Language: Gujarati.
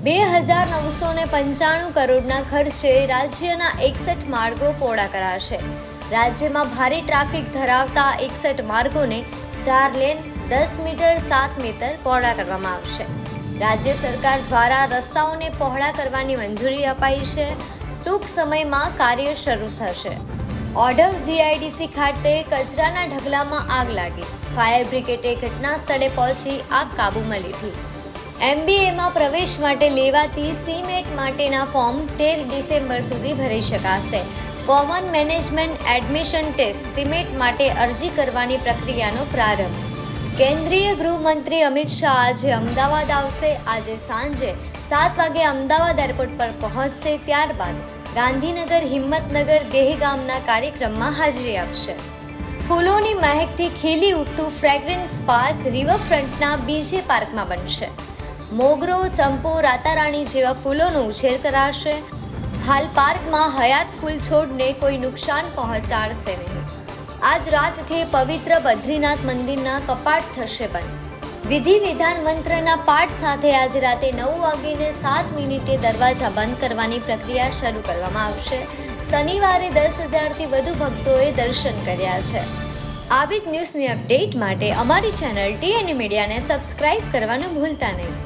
2995 કરોડના ખર્ચે રાજ્યના 61 માર્ગો પહોળા કરાશે. રાજ્યમાં ભારે ટ્રાફિક ધરાવતા 61 માર્ગોને 4 લેન 10 મીટર 7 મીટર પહોળા કરવામાં આવશે. રાજ્ય સરકાર દ્વારા રસ્તાઓને પહોળા કરવાની મંજૂરી અપાઈ છે. ટૂંક સમયમાં કાર્ય શરૂ થશે. ઓઢવ જીઆઈડીસી ખાતે કચરાના ઢગલામાં આગ લાગી. ફાયર બ્રિગેડે ઘટના સ્થળે પહોંચી આગ કાબૂમાં લીધી. MBAમાં પ્રવેશ માટે લેવાતી CMET માટેના ફોર્મ 13 ડિસેમ્બર સુધી ભરી શકાશે. Common management admission test CMET માટે અરજી કરવાની પ્રક્રિયાનો પ્રારંભ. કેન્દ્રીય ગૃહમંત્રી અમિત શાહ આજે અમદાવાદ આવશે. આજે સાંજે 7 વાગે અમદાવાદ એરપોર્ટ પર પહોંચશે. ત્યારબાદ ગાંધીનગર હિંમતનગર દેહગામના કાર્યક્રમમાં હાજરી આપશે. ફૂલોની મહેકથી ખીલી ઉઠતું ફ્રેગ્રન્સ પાર્ક રિવરફ્રન્ટના બીજે પાર્કમાં બનશે. મોગરો, ચંપો, રાતારાણી જેવા ફૂલોનો ઉછેર કરાશે. હાલ પાર્કમાં હયાત ફૂલ છોડને કોઈ નુકસાન પહોંચાડશે નહીં. આજ રાતથી પવિત્ર બદ્રીનાથ મંદિરના કપાટ થશે બંધ. વિધિ વિધાન મંત્રના પાઠ સાથે આજે રાતે 9:07 દરવાજા બંધ કરવાની પ્રક્રિયા શરૂ કરવામાં આવશે. શનિવારે 10,000થી વધુ ભક્તોએ દર્શન કર્યા છે. આવી જ ન્યૂઝની અપડેટ માટે અમારી ચેનલ TNA મીડિયાને સબસ્ક્રાઇબ કરવાનું ભૂલતા નહીં.